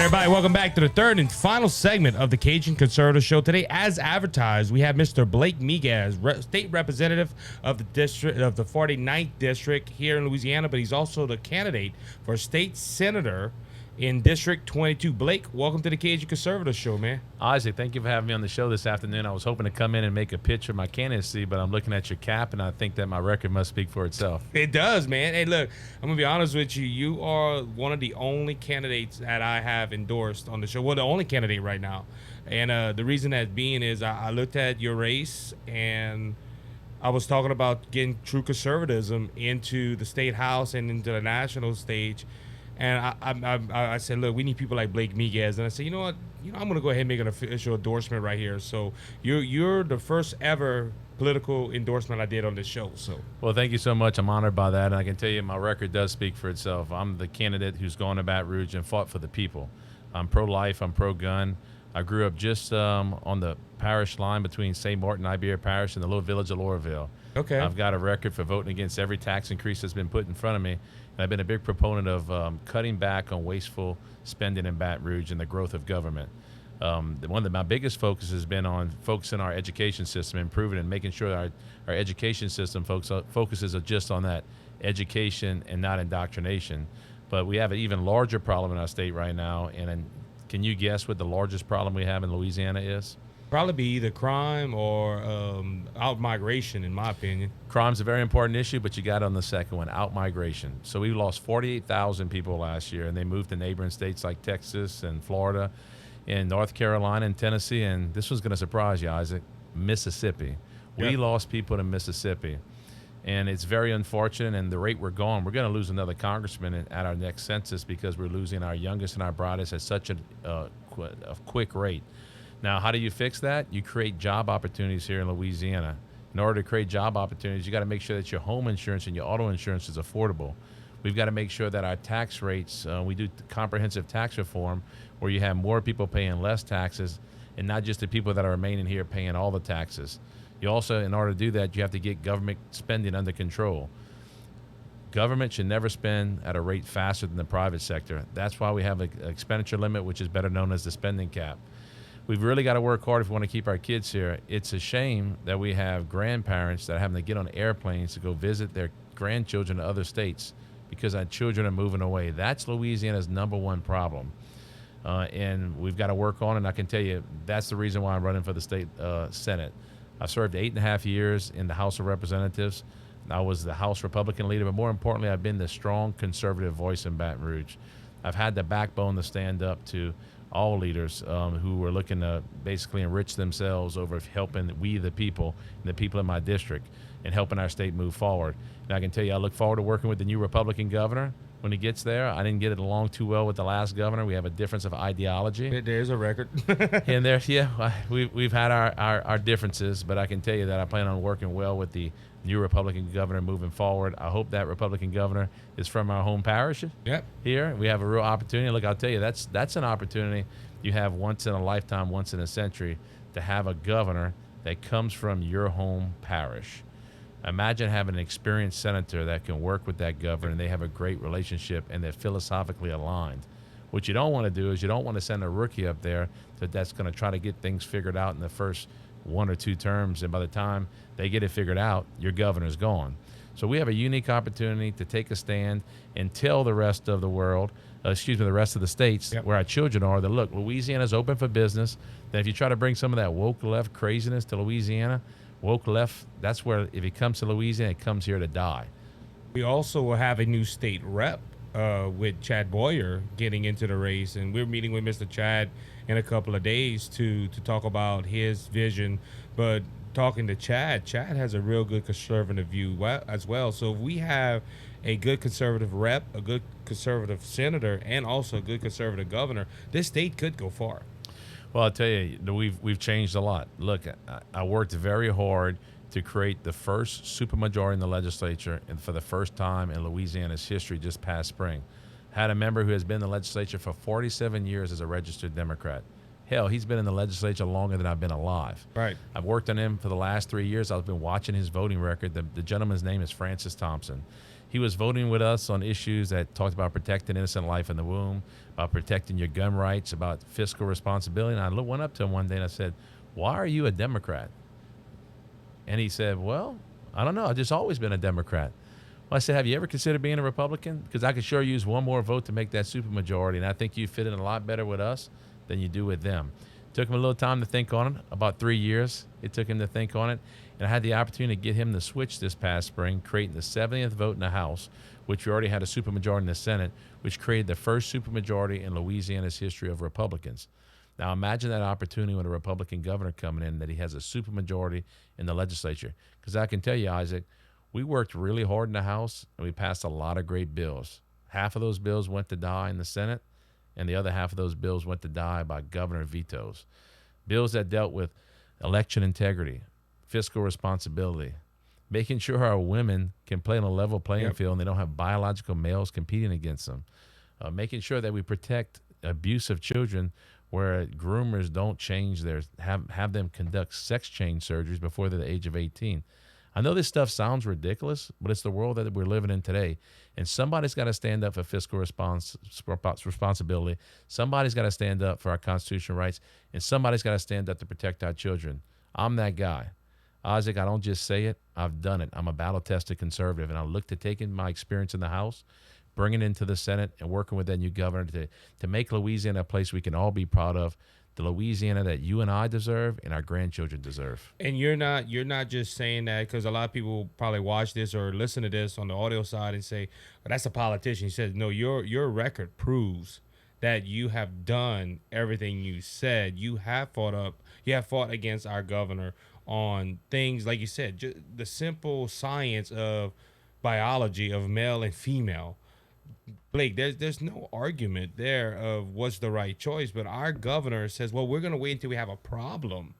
everybody. Welcome back to the third and final segment of the Cajun Conservative Show. Today, as advertised, we have Mr. Blake Miguez, state representative of the district of the 49th district here in Louisiana, but he's also the candidate for state senator in District 22. Blake, welcome to the Cajun Conservative Show, man. Isaac, thank you for having me on the show this afternoon. I was hoping to come in and make a pitch of my candidacy, but I'm looking at your cap, and I think that my record must speak for itself. It does, man. Hey, look, I'm going to be honest with you. You are one of the only candidates that I have endorsed on the show. Well, the only candidate right now. And the reason that being is I looked at your race, and I was talking about getting true conservatism into the state house and into the national stage. And I said, look, we need people like Blake Miguez. And I said, you know what? I'm going to go ahead and make an official endorsement right here. So you're the first ever political endorsement I did on this show. So, well, thank you so much. I'm honored by that. And I can tell you my record does speak for itself. I'm the candidate who's gone to Baton Rouge and fought for the people. I'm pro-life. I'm pro-gun. I grew up just on the parish line between St. Martin, Iberia Parish, and the little village of Lauraville. Okay. I've got a record for voting against every tax increase that's been put in front of me. And I've been a big proponent of cutting back on wasteful spending in Baton Rouge and the growth of government. One of my biggest focuses has been on focusing our education system, improving and making sure our education system focuses just on that education and not indoctrination. But we have an even larger problem in our state right now. And can you guess what the largest problem we have in Louisiana is? Probably be either crime or out-migration, in my opinion. Crime's a very important issue, but you got on the second one, out-migration. So we lost 48,000 people last year, and they moved to neighboring states like Texas and Florida and North Carolina and Tennessee, and this was going to surprise you, Isaac, Mississippi. We lost people to Mississippi, and it's very unfortunate, and the rate we're going to lose another congressman at our next census because we're losing our youngest and our brightest at such a quick rate. Now, how do you fix that? You create job opportunities here in Louisiana. In order to create job opportunities, you got to make sure that your home insurance and your auto insurance is affordable. We've got to make sure that our tax rates, we do comprehensive tax reform where you have more people paying less taxes and not just the people that are remaining here paying all the taxes. You also, in order to do that, you have to get government spending under control. Government should never spend at a rate faster than the private sector. That's why we have an expenditure limit, which is better known as the spending cap. We've really got to work hard if we want to keep our kids here. It's a shame that we have grandparents that are having to get on airplanes to go visit their grandchildren in other states because our children are moving away. That's Louisiana's number one problem. And we've got to work on it. And I can tell you that's the reason why I'm running for the state Senate. I've served 8.5 years in the House of Representatives. I was the House Republican leader, but more importantly, I've been the strong conservative voice in Baton Rouge. I've had the backbone to stand up to all leaders who were looking to basically enrich themselves over helping we the people and the people in my district and helping our state move forward. And I can tell you I look forward to working with the new Republican governor when he gets there. I didn't get it along too well with the last governor. We have a difference of ideology. There's a record. And we've had our differences, but I can tell you that I plan on working well with the new Republican governor moving forward. I hope that Republican governor is from our home parish here. We have a real opportunity. Look, I'll tell you, that's an opportunity you have once in a lifetime, once in a century, to have a governor that comes from your home parish. Imagine having an experienced senator that can work with that governor and they have a great relationship and they're philosophically aligned. What you don't want to do is you don't want to send a rookie up there that's going to try to get things figured out in the first 1 or 2 terms, and by the time they get it figured out, your governor's gone. So we have a unique opportunity to take a stand and tell the rest of the world, the rest of the states where our children are, that look, Louisiana's open for business. That if you try to bring some of that woke left craziness to Louisiana, woke left, that's where, if it comes to Louisiana, it comes here to die. We also will have a new state rep with Chad Boyer getting into the race, and we're meeting with Mr. Chad in a couple of days to talk about his vision. But talking to Chad has a real good conservative view as well. So if we have a good conservative rep, a good conservative senator, and also a good conservative governor, this state could go far. Well, I'll tell you, we've changed a lot. Look, I worked very hard to create the first supermajority in the legislature, and for the first time in Louisiana's history just past spring. Had a member who has been in the legislature for 47 years as a registered Democrat. Hell, he's been in the legislature longer than I've been alive. Right. I've worked on him for the last 3 years. I've been watching his voting record. The gentleman's name is Francis Thompson. He was voting with us on issues that talked about protecting innocent life in the womb, about protecting your gun rights, about fiscal responsibility. And I went up to him one day and I said, "Why are you a Democrat?" And he said, "Well, I don't know. I've just always been a Democrat." Well, I said, "Have you ever considered being a Republican? Because I could sure use one more vote to make that supermajority, and I think you fit in a lot better with us than you do with them." Took him a little time to think on it, about 3 years. It took him to think on it, and I had the opportunity to get him to switch this past spring, creating the 70th vote in the House, which we already had a supermajority in the Senate, which created the first supermajority in Louisiana's history of Republicans. Now imagine that opportunity with a Republican governor coming in, that he has a supermajority in the legislature. Because I can tell you, Isaac, we worked really hard in the House, and we passed a lot of great bills. Half of those bills went to die in the Senate, and the other half of those bills went to die by governor vetoes. Bills that dealt with election integrity, fiscal responsibility, making sure our women can play on a level playing field and they don't have biological males competing against them, making sure that we protect abuse of children where groomers don't change have them conduct sex change surgeries before they're the age of 18. I know this stuff sounds ridiculous, but it's the world that we're living in today. And somebody's got to stand up for fiscal responsibility. Somebody's got to stand up for our constitutional rights. And somebody's got to stand up to protect our children. I'm that guy. Isaac, I don't just say it. I've done it. I'm a battle-tested conservative, and I look to taking my experience in the House, bringing it into the Senate, and working with that new governor to make Louisiana a place we can all be proud of, the Louisiana that you and I deserve and our grandchildren deserve. And you're not just saying that because a lot of people probably watch this or listen to this on the audio side and say, "Oh, that's a politician." He said, "No, your record proves that you have done everything you said. You have fought against our governor on things like you said, just the simple science of biology of male and female." Blake, there's no argument there of what's the right choice, but our governor says, well, we're going to wait until we have a problem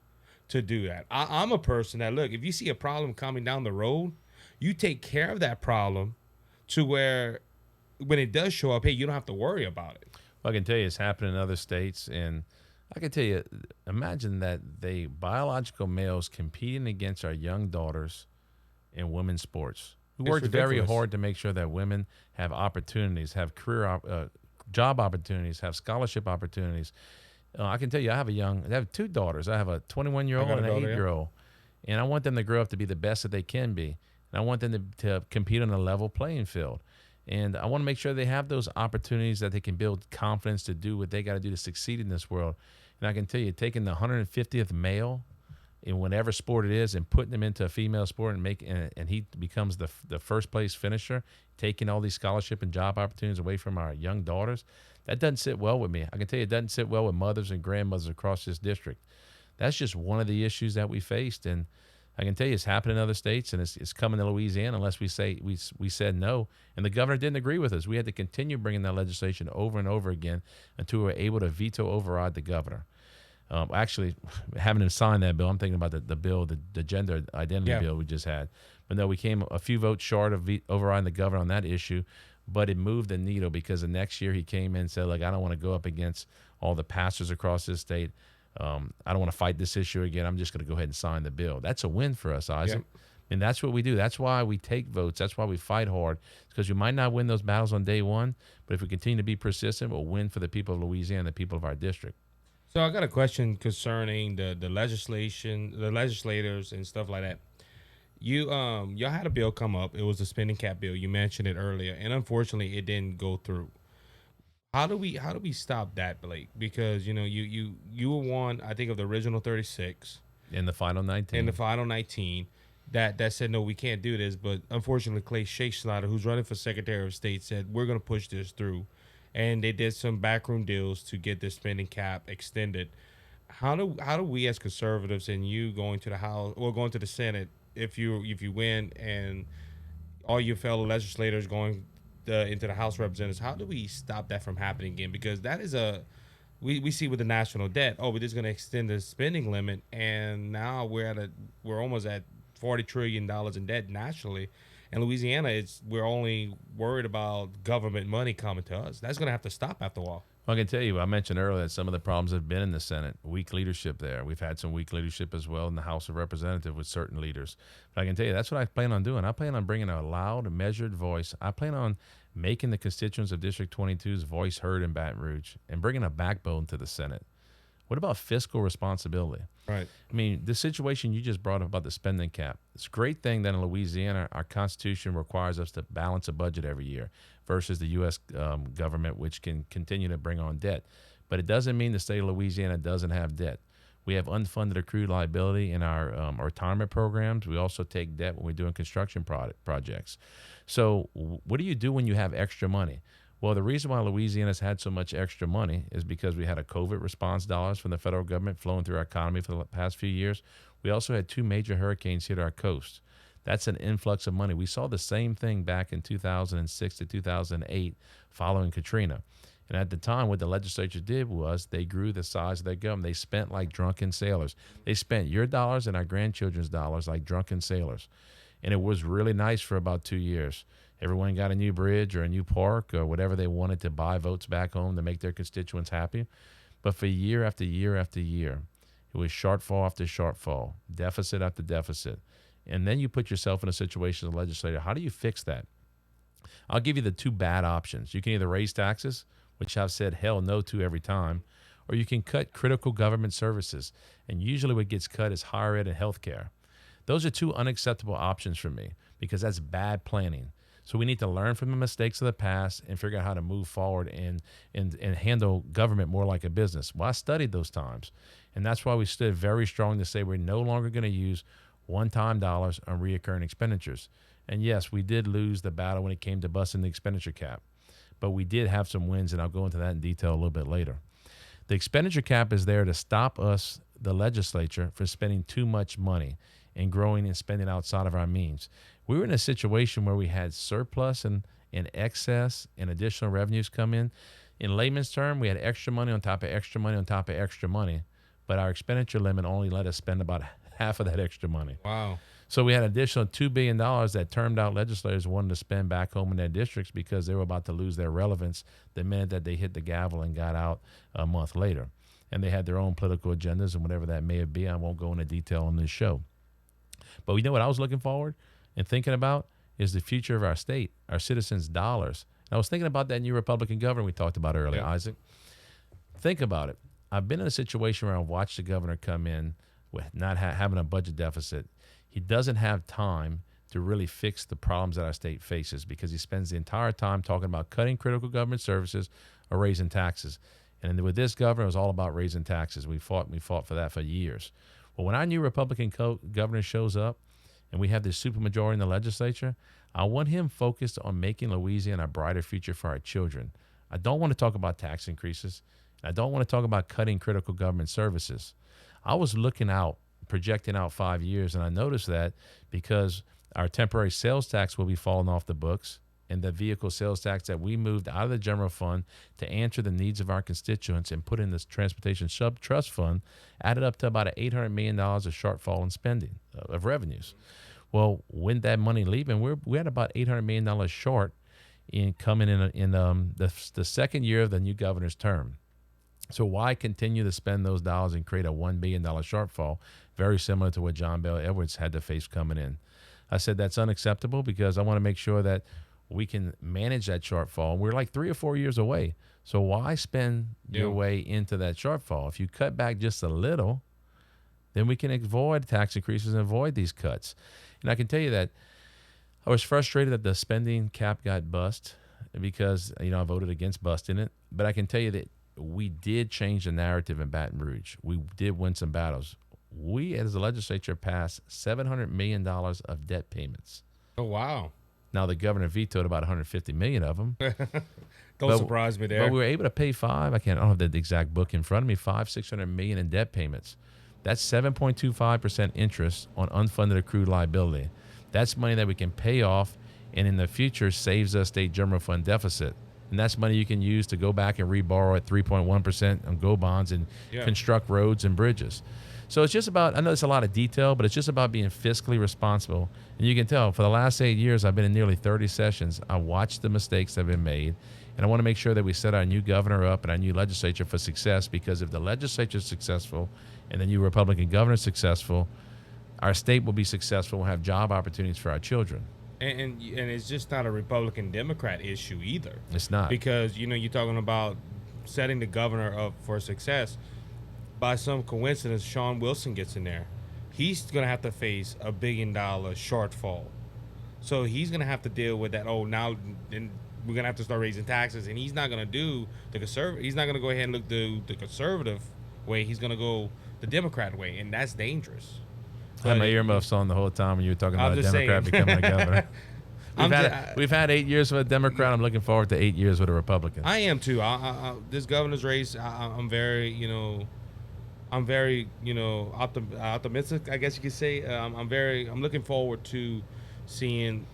to do that. I'm a person that, look, if you see a problem coming down the road, you take care of that problem to where when it does show up, hey, you don't have to worry about it. Well, I can tell you it's happening in other states, and I can tell you, imagine that they biological males competing against our young daughters in women's sports. We worked very hard to make sure that women have opportunities, have career, job opportunities, have scholarship opportunities. I can tell you, I have two daughters. I have a 21-year-old and an 8-year-old, and I want them to grow up to be the best that they can be. And I want them to compete on a level playing field. And I want to make sure they have those opportunities that they can build confidence to do what they got to do to succeed in this world. And I can tell you, taking the 150th male in whatever sport it is and putting them into a female sport and he becomes the first place finisher, taking all these scholarship and job opportunities away from our young daughters, that doesn't sit well with me. I can tell you it doesn't sit well with mothers and grandmothers across this district. That's just one of the issues that we faced, and I can tell you it's happening in other states, and it's coming to Louisiana unless we said no. And the governor didn't agree with us. We had to continue bringing that legislation over and over again until we were able to veto override the governor. Actually, having him sign that bill, I'm thinking about the bill, the gender identity bill we just had. But no, we came a few votes short of overriding the governor on that issue, but it moved the needle because the next year he came in and said, like, I don't want to go up against all the pastors across this state. I don't want to fight this issue again. I'm just going to go ahead and sign the bill. That's a win for us, Isaac. Yep. And that's what we do. That's why we take votes. That's why we fight hard. Because we might not win those battles on day one, but if we continue to be persistent, we'll win for the people of Louisiana, the people of our district. So I got a question concerning the legislation, the legislators and stuff like that. Y'all had a bill come up. It was the spending cap bill. You mentioned it earlier, and unfortunately, it didn't go through. How do we stop that, Blake? Because you were one, I think, of the original 36 in the final 19. In the final 19, that said no, we can't do this. But unfortunately, Clay Shakespeare, who's running for Secretary of State, said we're going to push this through. And they did some backroom deals to get the spending cap extended. How do we as conservatives and you going to the House or going to the Senate, if you win and all your fellow legislators going into the House of Representatives, how do we stop that from happening again? Because that is we see with the national debt, we're just going to extend the spending limit, and now we're almost at $40 trillion in debt nationally. In Louisiana, we're only worried about government money coming to us. That's going to have to stop after a while. Well, I can tell you, I mentioned earlier that some of the problems have been in the Senate. Weak leadership there. We've had some weak leadership as well in the House of Representatives with certain leaders. But I can tell you, that's what I plan on doing. I plan on bringing a loud, measured voice. I plan on making the constituents of District 22's voice heard in Baton Rouge and bringing a backbone to the Senate. What about fiscal responsibility? Right. I mean, the situation you just brought up about the spending cap. It's a great thing that in Louisiana, our Constitution requires us to balance a budget every year versus the U.S. Government, which can continue to bring on debt. But it doesn't mean the state of Louisiana doesn't have debt. We have unfunded accrued liability in our retirement programs. We also take debt when we're doing construction projects. So what do you do when you have extra money? Well, the reason why Louisiana's had so much extra money is because we had a COVID response dollars from the federal government flowing through our economy for the past few years. We also had 2 major hurricanes hit our coast. That's an influx of money. We saw the same thing back in 2006 to 2008 following Katrina. And at the time, what the legislature did was they grew the size of their government. They spent like drunken sailors. They spent your dollars and our grandchildren's dollars like drunken sailors. And it was really nice for about 2 years. Everyone got a new bridge or a new park or whatever they wanted to buy votes back home to make their constituents happy. But for year after year after year, it was shortfall after shortfall, deficit after deficit. And then you put yourself in a situation as a legislator. How do you fix that? I'll give you the 2 bad options. You can either raise taxes, which I've said hell no to every time, or you can cut critical government services. And usually what gets cut is higher ed and healthcare. Those are 2 unacceptable options for me because that's bad planning. So we need to learn from the mistakes of the past and figure out how to move forward and handle government more like a business. Well, I studied those times, and that's why we stood very strong to say we're no longer going to use one-time dollars on reoccurring expenditures. And yes, we did lose the battle when it came to busting the expenditure cap, but we did have some wins, and I'll go into that in detail a little bit later. The expenditure cap is there to stop us, the legislature, from spending too much money and growing and spending outside of our means. We were in a situation where we had surplus and excess and additional revenues come in. In layman's term, we had extra money on top of extra money on top of extra money, but our expenditure limit only let us spend about half of that extra money. Wow. So we had additional $2 billion that termed out legislators wanted to spend back home in their districts because they were about to lose their relevance the minute that they hit the gavel and got out a month later. And they had their own political agendas and whatever that may have been. I won't go into detail on this show. But you know what I was looking forward and thinking about is the future of our state, our citizens' dollars. And I was thinking about that new Republican governor we talked about earlier, Isaac. Think about it. I've been in a situation where I've watched the governor come in with not having a budget deficit. He doesn't have time to really fix the problems that our state faces because he spends the entire time talking about cutting critical government services or raising taxes. And with this governor, it was all about raising taxes. We fought for that for years. Well, when our new Republican governor shows up and we have this supermajority in the legislature, I want him focused on making Louisiana a brighter future for our children. I don't want to talk about tax increases. I don't want to talk about cutting critical government services. I was looking out, projecting out 5 years, and I noticed that because our temporary sales tax will be falling off the books and the vehicle sales tax that we moved out of the general fund to answer the needs of our constituents and put in this transportation sub-trust fund added up to about $800 million of shortfall in spending of revenues. Well, when that money leaving, we're at about $800 million short in coming in the second year of the new governor's term. So why continue to spend those dollars and create a $1 billion shortfall, very similar to what John Bel Edwards had to face coming in? I said that's unacceptable because I want to make sure that we can manage that shortfall. We're like 3 or 4 years away. So why spend your way into that shortfall? If you cut back just a little, then we can avoid tax increases and avoid these cuts. And I can tell you that I was frustrated that the spending cap got bust because, I voted against busting it. But I can tell you that we did change the narrative in Baton Rouge. We did win some battles. We, as a legislature, passed $700 million of debt payments. Oh, wow. Now, the governor vetoed about $150 million of them. Don't surprise me there. But we were able to pay I don't have the exact book in front of me, $600 million in debt payments. That's 7.25% interest on unfunded accrued liability. That's money that we can pay off and in the future saves us state general fund deficit. And that's money you can use to go back and reborrow at 3.1% on go bonds and construct roads and bridges. So it's just about, I know it's a lot of detail, but it's just about being fiscally responsible. And you can tell for the last 8 years, I've been in nearly 30 sessions. I watched the mistakes that have been made, And I want to make sure that we set our new governor up and our new legislature for success, because if the legislature is successful and the new Republican governor is successful, our state will be successful. We'll have job opportunities for our children. And it's just not a Republican Democrat issue either. It's not. Because, you're talking about setting the governor up for success. By some coincidence, Sean Wilson gets in there. He's going to have to face $1 billion shortfall. So he's going to have to deal with that. Oh, now then we're going to have to start raising taxes. And he's not going to do the conservative. He's not going to go ahead and look the conservative way. He's going to go the Democrat way. And that's dangerous. I had my earmuffs on the whole time when you were talking about a Democrat becoming a governor. We've had 8 years with a Democrat. I'm looking forward to 8 years with a Republican. I am too. This governor's race, I'm very, optimistic, I guess you could say. I'm looking forward to seeing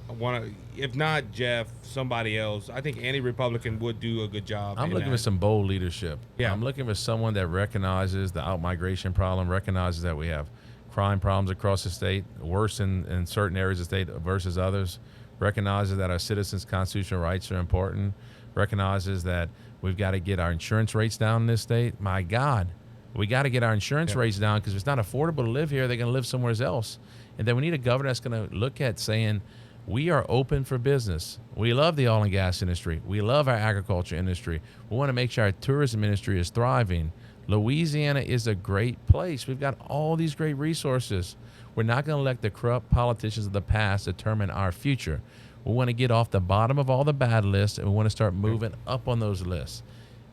if not Jeff, somebody else. I think any Republican would do a good job. I'm looking for some bold leadership. Yeah. I'm looking for someone that recognizes the out-migration problem, recognizes that we have crime problems across the state, worse in certain areas of the state versus others, recognizes that our citizens' constitutional rights are important, recognizes that we've got to get our insurance rates down in this state. My God, we got to get our insurance rates down, because if it's not affordable to live here, they're going to live somewhere else. And then we need a governor that's going to look at saying, we are open for business. We love the oil and gas industry. We love our agriculture industry. We want to make sure our tourism industry is thriving. Louisiana is a great place. We've got all these great resources. We're not going to let the corrupt politicians of the past determine our future. We want to get off the bottom of all the bad lists, and we want to start moving up on those lists.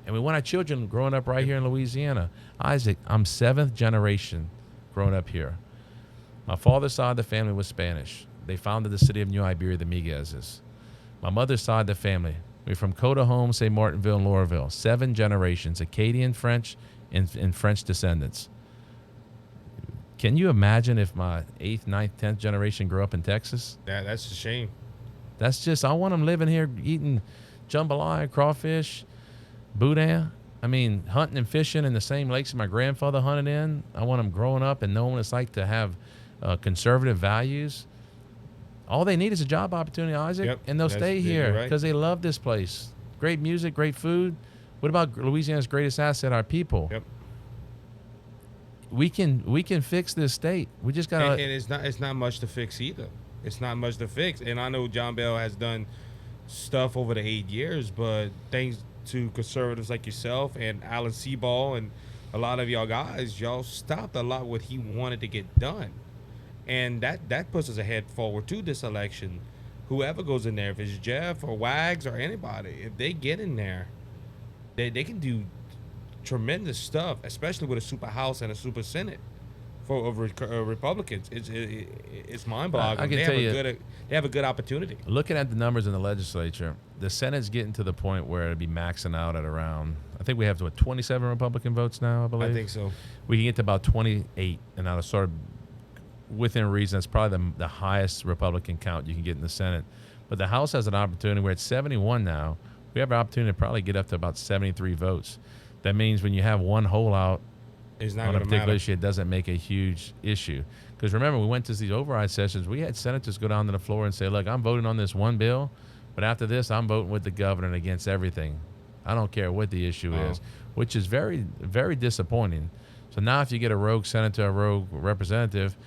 And we want our children growing up right here in Louisiana. Isaac, I'm 7th generation growing up here. My father's side of the family was Spanish. They founded the city of New Iberia, the Miguezes. My mother's side of the family, we're from Coda Home, St. Martinville, and Laurelville. 7 generations, Acadian, French, and French descendants. Can you imagine if my 8th, 9th, 10th generation grew up in Texas? Yeah, that's a shame. That's just, I want them living here eating jambalaya, crawfish, boudin. I mean, hunting and fishing in the same lakes my grandfather hunted in. I want them growing up and knowing what it's like to have conservative values. All they need is a job opportunity, Isaac, and they'll stay here because they love this place. Great music, great food. What about Louisiana's greatest asset, our people? Yep. We can fix this state. We just got to. And it's not much to fix either. It's not much to fix. And I know John Bell has done stuff over the 8 years, but thanks to conservatives like yourself and Alan Seaball and a lot of y'all guys, y'all stopped a lot what he wanted to get done. And that puts us ahead forward to this election. Whoever goes in there, if it's Jeff or Wags or anybody, if they get in there, they can do tremendous stuff, especially with a super House and a super Senate for Republicans. It's mind-boggling. I can tell you, they have a good opportunity. Looking at the numbers in the legislature, the Senate's getting to the point where it'll be maxing out at around, I think we have 27 Republican votes now, I believe. I think so. We can get to about 28, and out of sort of within reason, that's probably the highest Republican count you can get in the Senate. But the House has an opportunity. We're at 71 now. We have an opportunity to probably get up to about 73 votes. That means when you have one holdout on a particular issue, it doesn't make a huge issue. Because remember, we went to these override sessions. We had senators go down to the floor and say, look, I'm voting on this one bill, but after this, I'm voting with the governor and against everything. I don't care what the issue is, which is very, very disappointing. So now if you get a rogue senator, a rogue representative,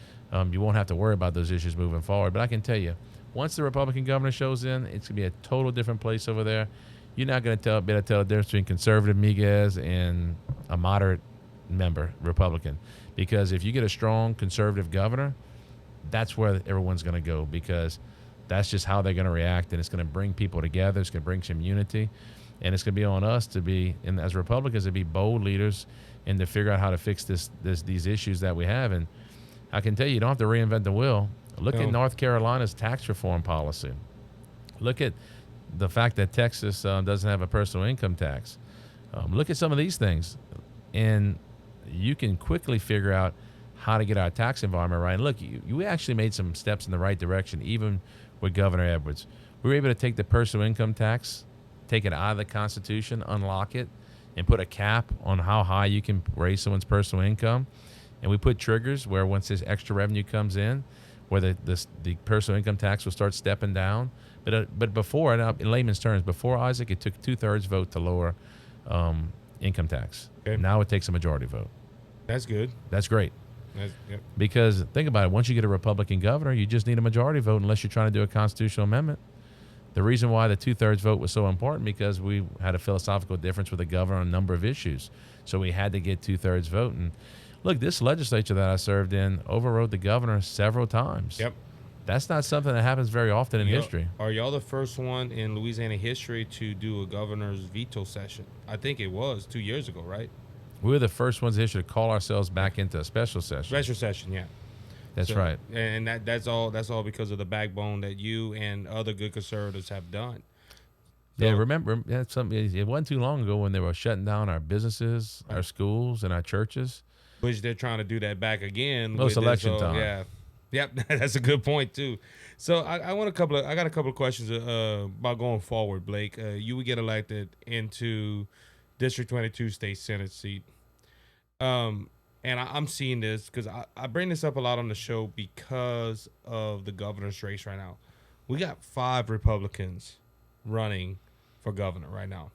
you won't have to worry about those issues moving forward. But I can tell you, once the Republican governor shows in, it's going to be a total different place over there. You're not going to be able to tell the difference between conservative Miguez and a moderate member, Republican. Because if you get a strong conservative governor, that's where everyone's going to go, because that's just how they're going to react, and it's going to bring people together. It's going to bring some unity, and it's going to be on us to be, and as Republicans, to be bold leaders and to figure out how to fix these issues that we have. And I can tell you, you don't have to reinvent the wheel. Look at North Carolina's tax reform policy. Look at the fact that Texas doesn't have a personal income tax. Look at some of these things, and you can quickly figure out how to get our tax environment right. And look, we actually made some steps in the right direction, even with Governor Edwards. We were able to take the personal income tax, take it out of the Constitution, unlock it, and put a cap on how high you can raise someone's personal income. And we put triggers where once this extra revenue comes in, where the personal income tax will start stepping down. But But before, in layman's terms, before Isaac, it took 2/3 vote to lower income tax. Okay. Now it takes a majority vote. That's good. That's great. Yep. Because think about it, once you get a Republican governor, you just need a majority vote unless you're trying to do a constitutional amendment. The reason why the 2/3 vote was so important because we had a philosophical difference with the governor on a number of issues. So we had to get 2/3 vote. And look, this legislature that I served in overrode the governor several times. Yep. That's not something that happens very often in history. Are y'all the first one in Louisiana history to do a governor's veto session? I think it was 2 years ago, right? We were the first ones in history to call ourselves back into a special session. Special session, yeah. That's right. And that's all because of the backbone that you and other good conservatives have done. Yeah, remember, it wasn't too long ago when they were shutting down our businesses, our schools, and our churches. Which they're trying to do that back again. Well, it's election time. Yeah. Yep, that's a good point too. So I got a couple of questions about going forward, Blake. You would get elected into District 22 state senate seat. And I'm seeing this because I bring this up a lot on the show because of the governor's race right now. We got 5 Republicans running for governor right now.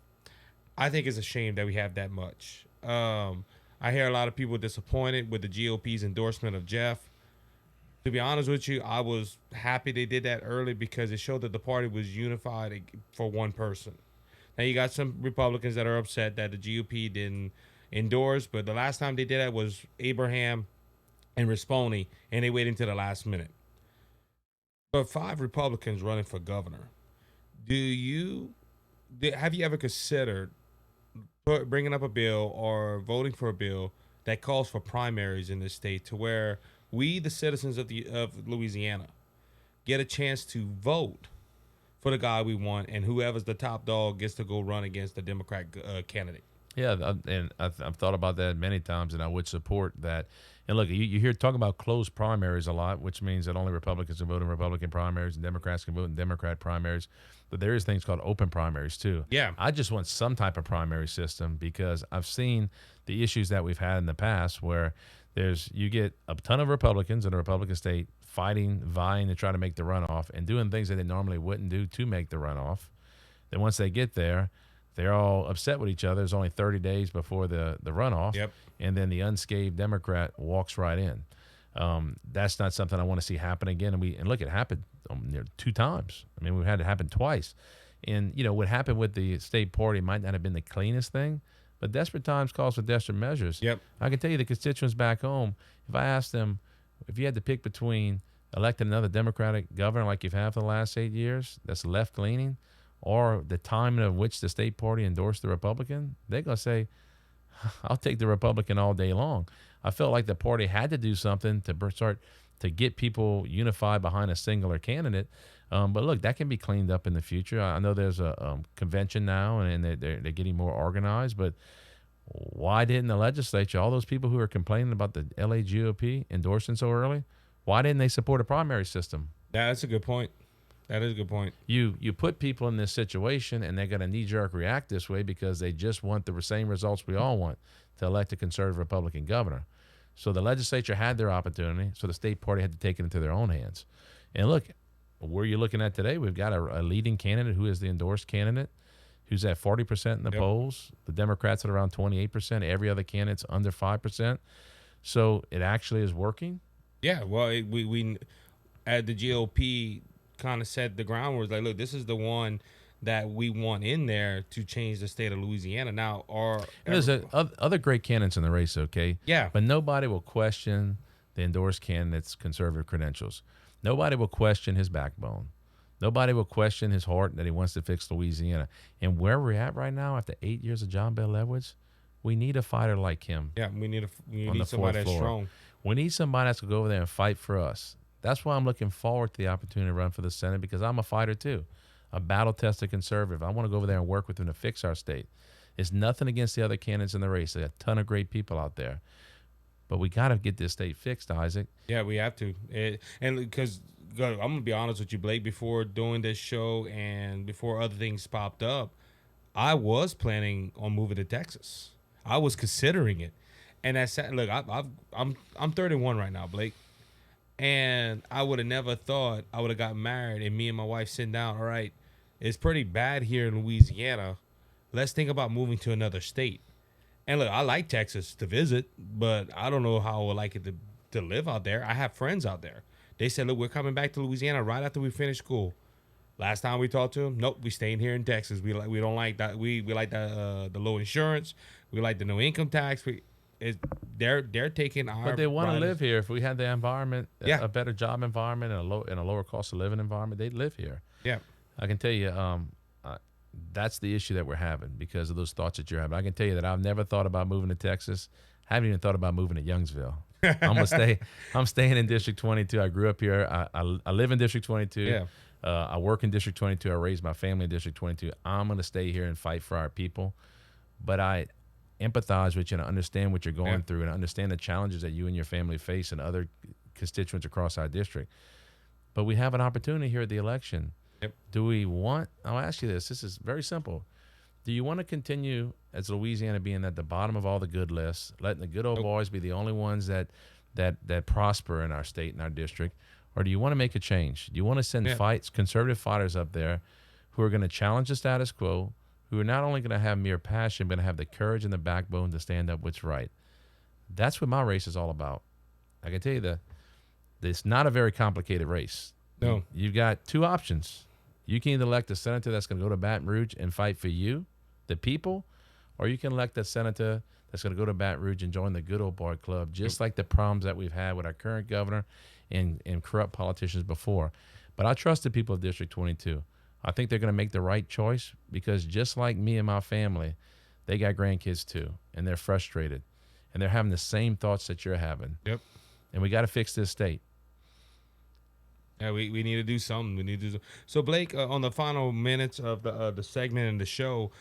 I think it's a shame that we have that much. I hear a lot of people disappointed with the GOP's endorsement of Jeff. To be honest with you, I was happy they did that early because it showed that the party was unified for one person. Now, you got some Republicans that are upset that the GOP didn't endorse, but the last time they did that was Abraham and Risponi, and they waited until the last minute. But 5 Republicans running for governor. Have you ever considered bringing up a bill or voting for a bill that calls for primaries in this state to where we, the citizens of Louisiana, get a chance to vote for the guy we want, and whoever's the top dog gets to go run against the Democrat candidate? Yeah, and I've thought about that many times, and I would support that. And look, you hear talking about closed primaries a lot, which means that only Republicans can vote in Republican primaries and Democrats can vote in Democrat primaries. But there is things called open primaries too. Yeah. I just want some type of primary system because I've seen the issues that we've had in the past where you get a ton of Republicans in a Republican state vying to try to make the runoff and doing things that they normally wouldn't do to make the runoff. Then once they get there, they're all upset with each other. It's only 30 days before the runoff. Yep. And then the unscathed Democrat walks right in. That's not something I want to see happen again. And look, it happened 2 times. I mean, we've had it happen twice. And, what happened with the state party might not have been the cleanest thing, but desperate times calls for desperate measures. Yep. I can tell you the constituents back home, if I asked them, if you had to pick between electing another Democratic governor like you've had for the last 8 years that's left-leaning or the time of which the state party endorsed the Republican, they're going to say, I'll take the Republican all day long. I felt like the party had to do something to start to get people unified behind a singular candidate. But look, that can be cleaned up in the future. I know there's a convention now, and they're getting more organized. But why didn't the legislature, all those people who are complaining about the LA GOP endorsing so early, why didn't they support a primary system? That's a good point. That is a good point. You put people in this situation, and they're going to knee-jerk react this way because they just want the same results we all want, to elect a conservative Republican governor. So the legislature had their opportunity, so the state party had to take it into their own hands. And look, where you're looking at today, we've got a leading candidate who is the endorsed candidate, who's at 40% in the polls. The Democrats at around 28%. Every other candidate's under 5%. So it actually is working. Yeah, well, we at the GOP kind of set the groundwork. Like, look, this is the one that we want in there to change the state of Louisiana. Now, there's other great candidates in the race, okay? Yeah. But nobody will question the endorsed candidate's conservative credentials. Nobody will question his backbone. Nobody will question his heart that he wants to fix Louisiana. And where we're at right now, after 8 years of John Bell Edwards, we need a fighter like him. Yeah, we need somebody that's strong. We need somebody that's going to go over there and fight for us. That's why I'm looking forward to the opportunity to run for the Senate, because I'm a fighter too, a battle-tested conservative. I want to go over there and work with them to fix our state. It's nothing against the other candidates in the race. There's a ton of great people out there. But we got to get this state fixed, Isaac. Yeah, we have to. And because I'm going to be honest with you, Blake, before doing this show and before other things popped up, I was planning on moving to Texas. I was considering it. And look, I'm 31 right now, Blake. And I would have never thought I would have got married and me and my wife sitting down. All right, it's pretty bad here in Louisiana. Let's think about moving to another state. And look, I like Texas to visit, but I don't know how I would like it to live out there. I have friends out there. They said, look, we're coming back to Louisiana right after we finish school. Last time we talked to them, nope, we staying here in Texas. We don't like that. We like the low insurance. We like the no income tax. They're taking our. But they want to riders. live here. If we had the environment, Yeah. a better job environment, and a lower cost of living environment, they'd live here. Yeah, I can tell you, that's the issue that we're having because of those thoughts that you're having. I can tell you that I've never thought about moving to Texas. Haven't even thought about moving to Youngsville. I'm staying in District 22. I grew up here. I live in District 22. Yeah. I work in District 22. I raised my family in District 22. I'm going to stay here and fight for our people. But I empathize with you and I understand what you're going through and I understand the challenges that you and your family face and other constituents across our district. But we have an opportunity here at the election. Yep. Do we want, I'll ask you this. This is very simple. Do you want to continue as Louisiana being at the bottom of all the good lists, letting the good old boys be the only ones that prosper in our state and our district? Or do you want to make a change? Do you want to send conservative fighters up there who are going to challenge the status quo, who are not only going to have mere passion, but going to have the courage and the backbone to stand up what's right? That's what my race is all about. I can tell you that it's not a very complicated race. No. You've got two options. You can either elect a senator that's going to go to Baton Rouge and fight for you, the people, or you can elect a senator that's going to go to Baton Rouge and join the good old boy club, just like the problems that we've had with our current governor and corrupt politicians before. But I trust the people of District 22. I think they're going to make the right choice because just like me and my family, they got grandkids too, and they're frustrated, and they're having the same thoughts that you're having. Yep. And we got to fix this state. Yeah, we need to do something. We need to do so. Blake, on the final minutes of the segment and the show,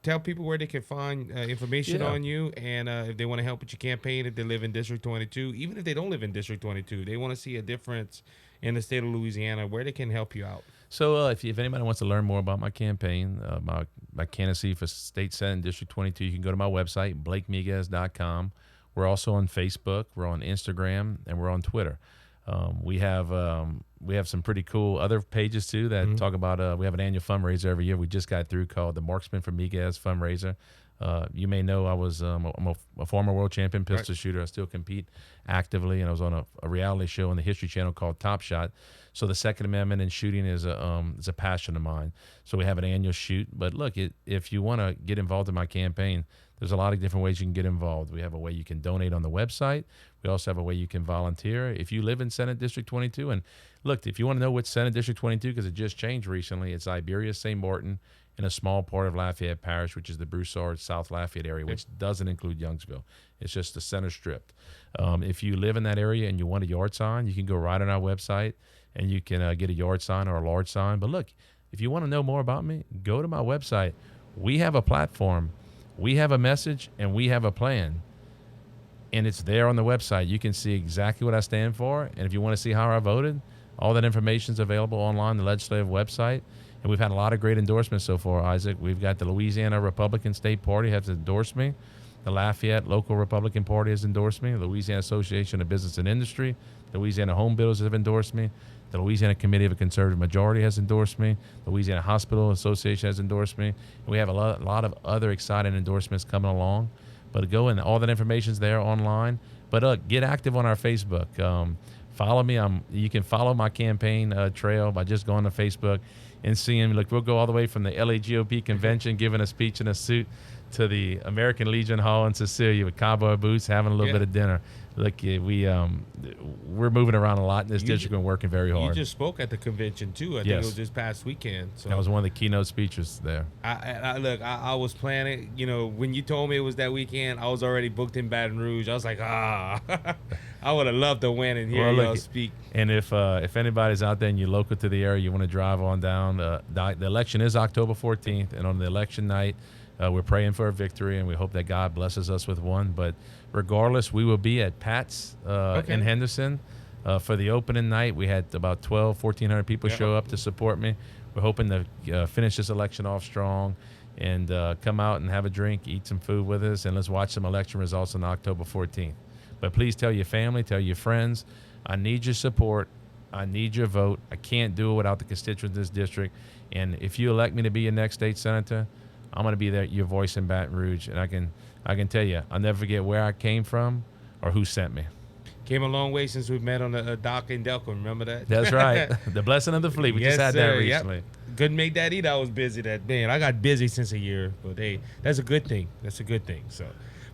tell people where they can find information on you, and if they want to help with your campaign, if they live in District 22, even if they don't live in District 22, they want to see a difference in the state of Louisiana, where they can help you out. So if anybody wants to learn more about my campaign, my candidacy for state senate in District 22, you can go to my website, blakemiguez.com. We're also on Facebook, we're on Instagram, and we're on Twitter. We have some pretty cool other pages too that talk about. We have an annual fundraiser every year. We just got through called the Marksman for Miguez fundraiser. You may know I'm a former world champion pistol shooter. I still compete actively, and I was on a reality show on the History Channel called Top Shot. So the Second Amendment and shooting is a passion of mine. So we have an annual shoot. But look, if you want to get involved in my campaign, there's a lot of different ways you can get involved. We have a way you can donate on the website. We also have a way you can volunteer. If you live in Senate District 22, and look, if you want to know which Senate District 22, because it just changed recently, it's Iberia, St. Martin, and a small part of Lafayette Parish, which is the Broussard, South Lafayette area, which doesn't include Youngsville. It's just the center strip. If you live in that area and you want a yard sign, you can go right on our website and you can get a yard sign or a large sign. But look, if you want to know more about me, go to my website. We have a platform. We have a message and we have a plan, and it's there on the website. You can see exactly what I stand for, and if you want to see how I voted, all that information is available online on the legislative website. And we've had a lot of great endorsements so far, Isaac. We've got the Louisiana Republican State Party has endorsed me. The Lafayette Local Republican Party has endorsed me. The Louisiana Association of Business and Industry, the Louisiana Home Builders have endorsed me. The Louisiana Committee of a Conservative Majority has endorsed me. The Louisiana Hospital Association has endorsed me. And we have a lot of other exciting endorsements coming along. But go and all that information's there online. But get active on our Facebook. Follow me. You can follow my campaign trail by just going to Facebook and seeing. Look, we'll go all the way from the LA GOP convention, giving a speech in a suit, to the American Legion Hall in Cecilia with cowboy boots, having a little bit of dinner. Look, we're moving around a lot in this district and working very hard. You just spoke at the convention too. I think it was this past weekend. So I was one of the keynote speakers there. I was planning. When you told me it was that weekend, I was already booked in Baton Rouge. I was like, I would have loved to win and hear y'all speak. And if anybody's out there and you're local to the area, you want to drive on down. The election is October 14th, and on the election night, we're praying for a victory, and we hope that God blesses us with one. But regardless, we will be at Pat's in Henderson for the opening night. We had about 1,400 people show up to support me. We're hoping to finish this election off strong and come out and have a drink, eat some food with us, and let's watch some election results on October 14th. But please tell your family, tell your friends, I need your support. I need your vote. I can't do it without the constituents in this district. And if you elect me to be your next state senator, I'm going to be there, your voice in Baton Rouge. And I can tell you, I'll never forget where I came from or who sent me. Came a long way since we met on the dock in Delco. Remember that? That's right. The blessing of the fleet. We Yes, just had sir. that recently. Yep. Couldn't make that either. I was busy that day. And I got busy since a year. But, hey, that's a good thing. That's a good thing. So,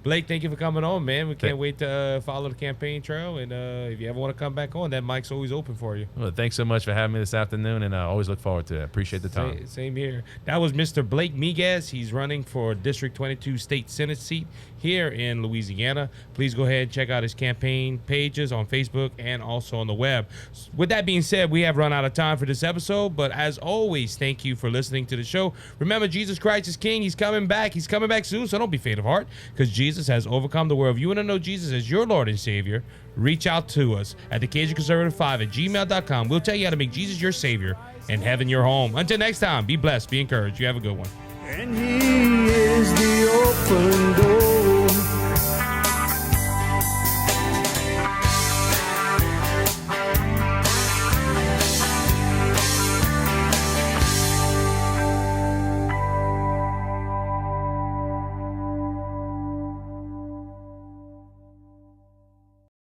Blake, thank you for coming on, man. We can't wait to follow the campaign trail. And if you ever want to come back on, that mic's always open for you. Well, thanks so much for having me this afternoon, and I always look forward to it. Appreciate the time. Same here. That was Mr. Blake Miguez. He's running for District 22 State Senate seat here in Louisiana. Please go ahead and check out his campaign pages on Facebook and also on the web. With that being said, we have run out of time for this episode, but as always, thank you for listening to the show. Remember, Jesus Christ is King. He's coming back. He's coming back soon, so don't be faint of heart, because Jesus has overcome the world. If you want to know Jesus as your Lord and Savior, reach out to us at thecajunconservative5@gmail.com. We'll tell you how to make Jesus your Savior and heaven your home. Until next time, be blessed, be encouraged. You have a good one. And he is the open